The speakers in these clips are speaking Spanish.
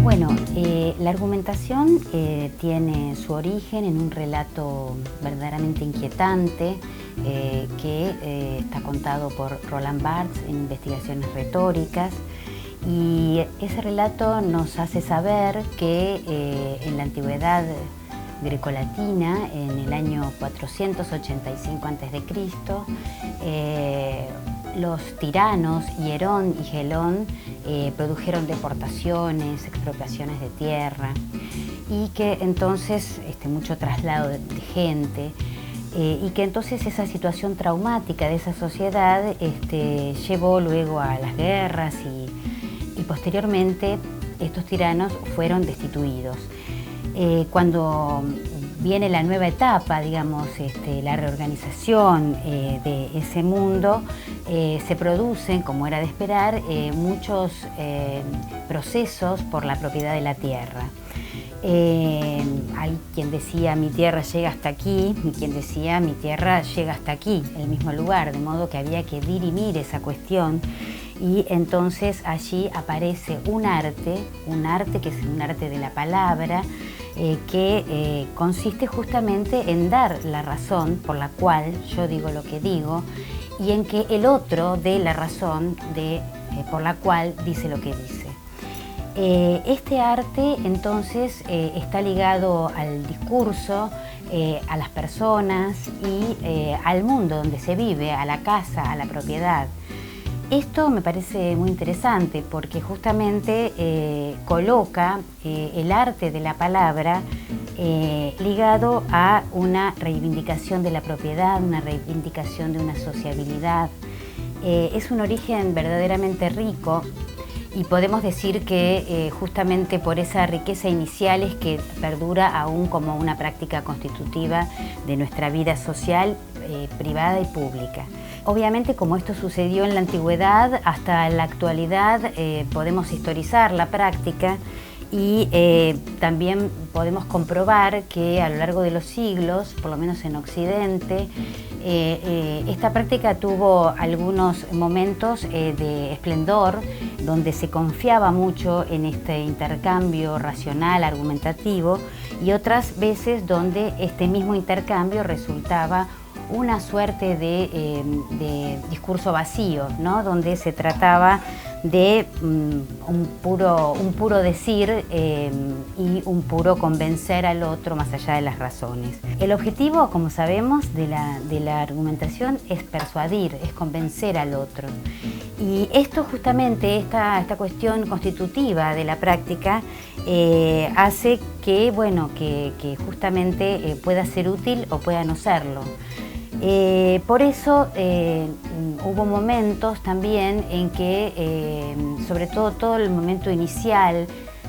Bueno, la argumentación tiene su origen en un relato verdaderamente inquietante que está contado por Roland Barthes en Investigaciones retóricas, y ese relato nos hace saber que en la antigüedad grecolatina, en el año 485 a.C., los tiranos Hierón y Gelón produjeron deportaciones, expropiaciones de tierra, y que entonces mucho traslado de gente, y que entonces esa situación traumática de esa sociedad llevó luego a las guerras y posteriormente estos tiranos fueron destituidos. Cuando viene la nueva etapa, digamos, la reorganización de ese mundo, se producen, como era de esperar, muchos procesos por la propiedad de la tierra. Hay quien decía mi tierra llega hasta aquí, y quien decía mi tierra llega hasta aquí, el mismo lugar, de modo que había que dirimir esa cuestión. Y entonces allí aparece un arte que es un arte de la palabra, que consiste justamente en dar la razón por la cual yo digo lo que digo, y en que el otro dé la razón por la cual dice lo que dice. Este arte entonces está ligado al discurso, a las personas y al mundo donde se vive, a la casa, a la propiedad. Esto me parece muy interesante porque justamente coloca el arte de la palabra ligado a una reivindicación de la propiedad, una reivindicación de una sociabilidad. Es un origen verdaderamente rico, y podemos decir que justamente por esa riqueza inicial es que perdura aún como una práctica constitutiva de nuestra vida social, privada y pública. Obviamente, como esto sucedió en la antigüedad, hasta la actualidad podemos historizar la práctica y también podemos comprobar que a lo largo de los siglos, por lo menos en Occidente, esta práctica tuvo algunos momentos de esplendor, donde se confiaba mucho en este intercambio racional, argumentativo, y otras veces donde este mismo intercambio resultaba una suerte de discurso vacío, ¿no? Donde se trataba de un puro decir y un puro convencer al otro más allá de las razones. El objetivo, como sabemos, de la argumentación es persuadir, es convencer al otro. Y esto justamente, esta cuestión constitutiva de la práctica hace que, bueno, que justamente pueda ser útil o pueda no serlo. Por eso hubo momentos también en que, sobre todo el momento inicial,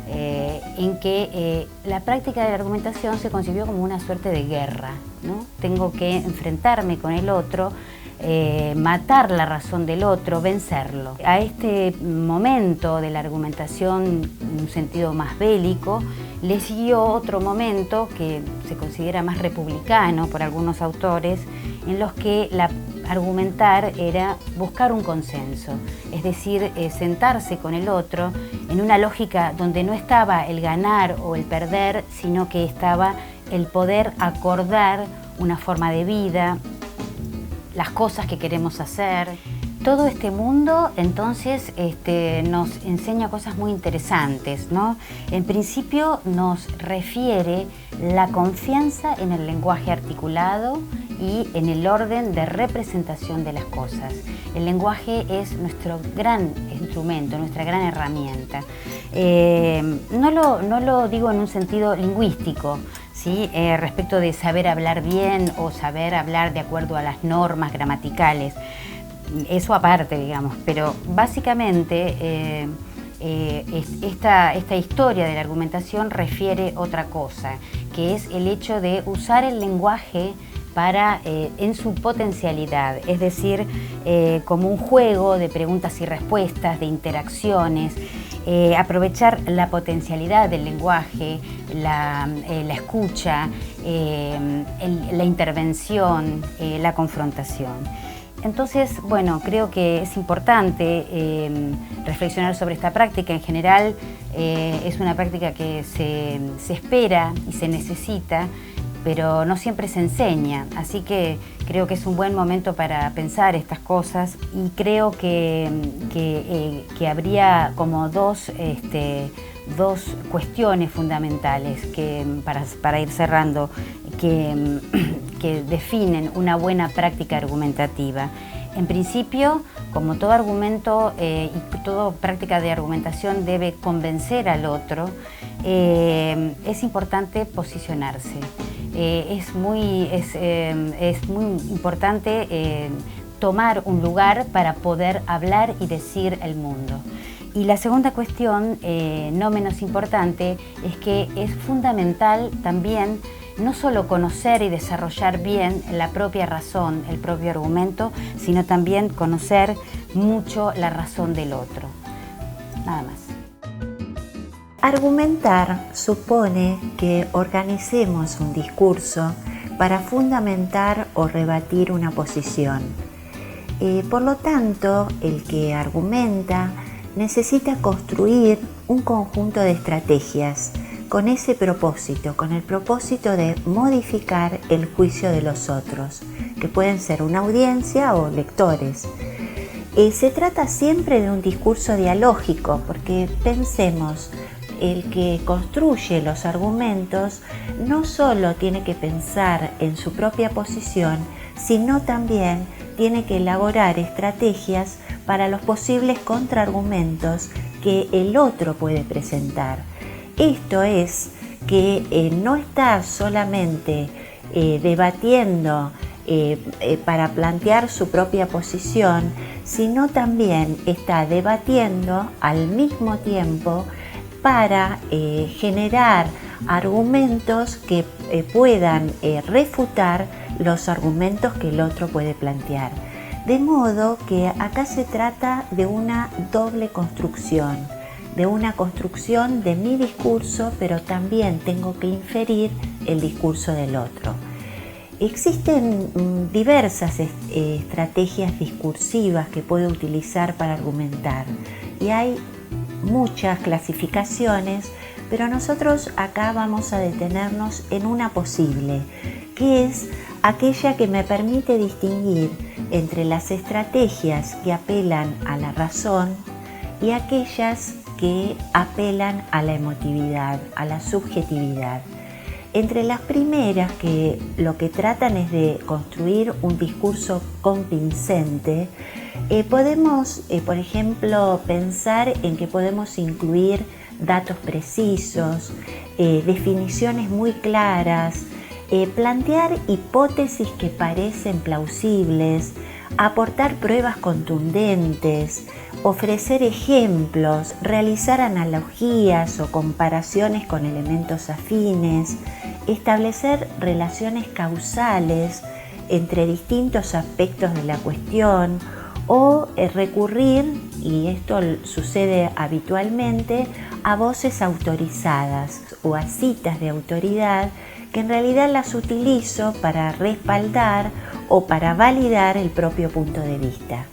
en que la práctica de la argumentación se concibió como una suerte de guerra, ¿no? Tengo que enfrentarme con el otro, matar la razón del otro, vencerlo. A este momento de la argumentación en un sentido más bélico le siguió otro momento que se considera más republicano por algunos autores, en los que argumentar era buscar un consenso, es decir, sentarse con el otro en una lógica donde no estaba el ganar o el perder, sino que estaba el poder acordar una forma de vida, las cosas que queremos hacer. Todo este mundo entonces nos enseña cosas muy interesantes, ¿no? En principio nos refiere la confianza en el lenguaje articulado y en el orden de representación de las cosas. El lenguaje es nuestro gran instrumento, nuestra gran herramienta. No lo digo en un sentido lingüístico, ¿sí? Respecto de saber hablar bien o saber hablar de acuerdo a las normas gramaticales. Eso aparte, digamos, pero básicamente esta historia de la argumentación refiere otra cosa, que es el hecho de usar el lenguaje en su potencialidad, es decir, como un juego de preguntas y respuestas, de interacciones, aprovechar la potencialidad del lenguaje, la escucha, la intervención, la confrontación. Entonces, bueno, creo que es importante reflexionar sobre esta práctica. En general, es una práctica que se espera y se necesita, pero no siempre se enseña. Así que creo que es un buen momento para pensar estas cosas y creo que habría como dos cuestiones fundamentales para ir cerrando, que definen una buena práctica argumentativa. En principio, como todo argumento y toda práctica de argumentación debe convencer al otro, es importante posicionarse. Es muy importante tomar un lugar para poder hablar y decir el mundo. Y la segunda cuestión, no menos importante, es que es fundamental también no solo conocer y desarrollar bien la propia razón, el propio argumento, sino también conocer mucho la razón del otro. Nada más. Argumentar supone que organicemos un discurso para fundamentar o rebatir una posición. Por lo tanto, el que argumenta necesita construir un conjunto de estrategias con ese propósito, con el propósito de modificar el juicio de los otros, que pueden ser una audiencia o lectores. Se trata siempre de un discurso dialógico, porque pensemos, el que construye los argumentos no solo tiene que pensar en su propia posición, sino también tiene que elaborar estrategias para los posibles contraargumentos que el otro puede presentar. Esto es que no está solamente debatiendo para plantear su propia posición, sino también está debatiendo al mismo tiempo para generar argumentos que puedan refutar los argumentos que el otro puede plantear. De modo que acá se trata de una doble construcción, de una construcción de mi discurso, pero también tengo que inferir el discurso del otro. Existen diversas estrategias discursivas que puedo utilizar para argumentar y hay muchas clasificaciones, pero nosotros acá vamos a detenernos en una posible, que es aquella que me permite distinguir entre las estrategias que apelan a la razón y aquellas que apelan a la emotividad, a la subjetividad. Entre las primeras, que lo que tratan es de construir un discurso convincente, podemos, por ejemplo, pensar en que podemos incluir datos precisos, definiciones muy claras, plantear hipótesis que parecen plausibles, aportar pruebas contundentes, ofrecer ejemplos, realizar analogías o comparaciones con elementos afines, establecer relaciones causales entre distintos aspectos de la cuestión o recurrir, y esto sucede habitualmente, a voces autorizadas o a citas de autoridad que en realidad las utilizo para respaldar o para validar el propio punto de vista.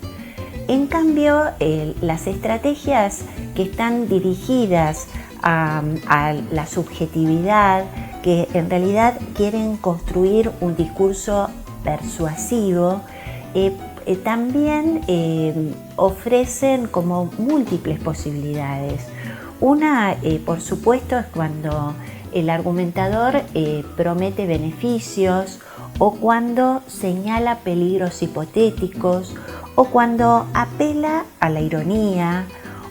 En cambio, las estrategias que están dirigidas a la subjetividad, que en realidad quieren construir un discurso persuasivo, también ofrecen como múltiples posibilidades. Una, por supuesto, es cuando el argumentador promete beneficios o cuando señala peligros hipotéticos o cuando apela a la ironía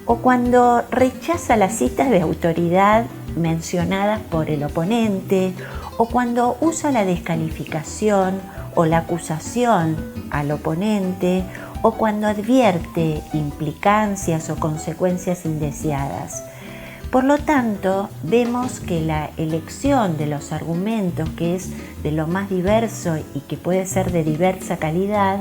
o cuando rechaza las citas de autoridad mencionadas por el oponente o cuando usa la descalificación o la acusación al oponente o cuando advierte implicancias o consecuencias indeseadas. Por lo tanto, vemos que la elección de los argumentos, que es de lo más diverso y que puede ser de diversa calidad,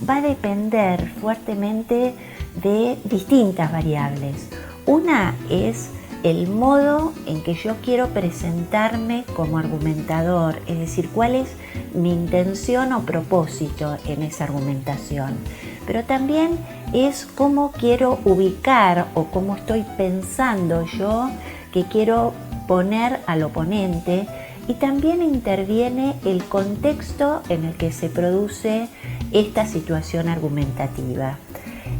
va a depender fuertemente de distintas variables. Una es el modo en que yo quiero presentarme como argumentador, es decir, cuál es mi intención o propósito en esa argumentación. Pero también es cómo quiero ubicar o cómo estoy pensando yo que quiero poner al oponente, y también interviene el contexto en el que se produce esta situación argumentativa.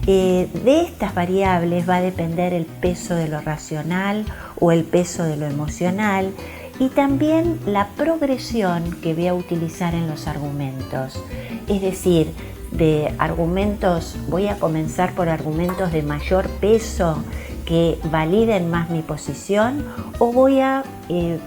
De estas variables va a depender el peso de lo racional o el peso de lo emocional, y también la progresión que voy a utilizar en los argumentos. Es decir, de argumentos, voy a comenzar por argumentos de mayor peso que validen más mi posición, o voy a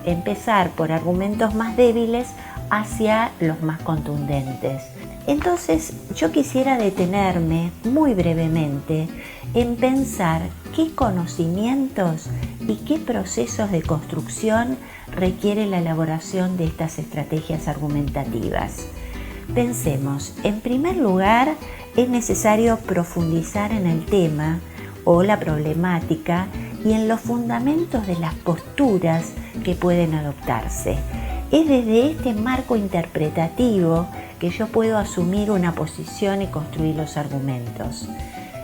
empezar por argumentos más débiles hacia los más contundentes. Entonces, yo quisiera detenerme muy brevemente en pensar qué conocimientos y qué procesos de construcción requiere la elaboración de estas estrategias argumentativas. Pensemos, en primer lugar, es necesario profundizar en el tema o la problemática y en los fundamentos de las posturas que pueden adoptarse. Es desde este marco interpretativo que yo puedo asumir una posición y construir los argumentos.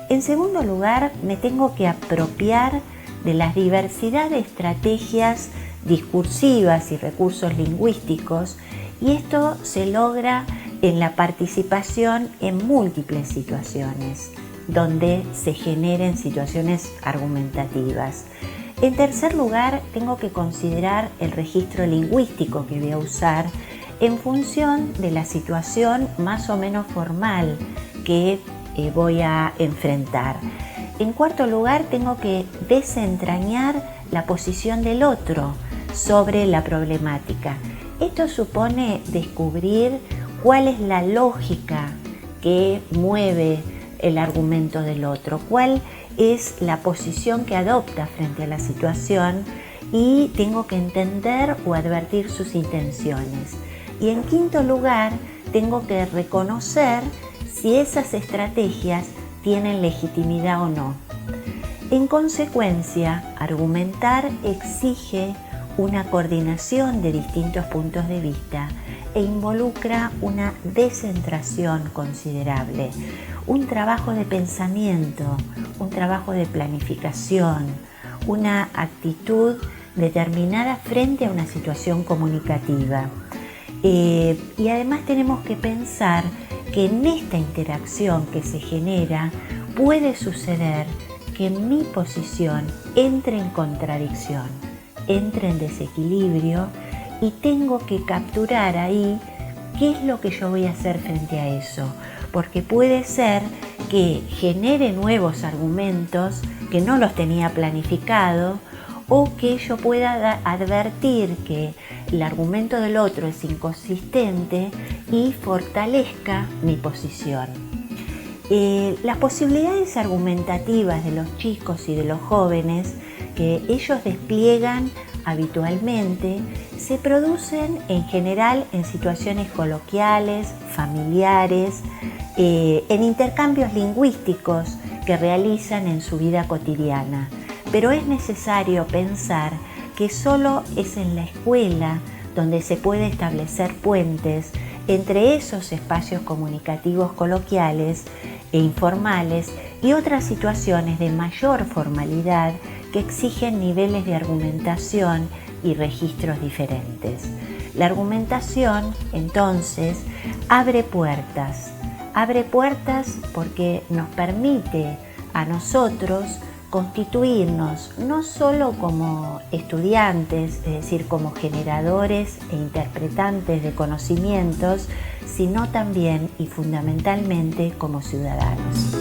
En segundo lugar, me tengo que apropiar de la diversidad de estrategias discursivas y recursos lingüísticos, y esto se logra en la participación en múltiples situaciones donde se generen situaciones argumentativas. En tercer lugar, tengo que considerar el registro lingüístico que voy a usar en función de la situación más o menos formal que voy a enfrentar. En cuarto lugar, tengo que desentrañar la posición del otro sobre la problemática. Esto supone descubrir cuál es la lógica que mueve el argumento del otro, cuál es la posición que adopta frente a la situación, y tengo que entender o advertir sus intenciones. Y en quinto lugar, tengo que reconocer si esas estrategias tienen legitimidad o no. En consecuencia, argumentar exige una coordinación de distintos puntos de vista e involucra una descentración considerable, un trabajo de pensamiento, un trabajo de planificación, una actitud determinada frente a una situación comunicativa. Y además tenemos que pensar que en esta interacción que se genera puede suceder que mi posición entre en contradicción, entre en desequilibrio, y tengo que capturar ahí qué es lo que yo voy a hacer frente a eso, porque puede ser que genere nuevos argumentos que no los tenía planificado, o que yo pueda advertir que el argumento del otro es inconsistente y fortalezca mi posición. Las posibilidades argumentativas de los chicos y de los jóvenes que ellos despliegan habitualmente se producen en general en situaciones coloquiales, familiares, en intercambios lingüísticos que realizan en su vida cotidiana. Pero es necesario pensar que solo es en la escuela donde se puede establecer puentes entre esos espacios comunicativos coloquiales e informales y otras situaciones de mayor formalidad que exigen niveles de argumentación y registros diferentes. La argumentación, entonces, abre puertas porque nos permite a nosotros constituirnos no solo como estudiantes, es decir, como generadores e interpretantes de conocimientos, sino también y fundamentalmente como ciudadanos.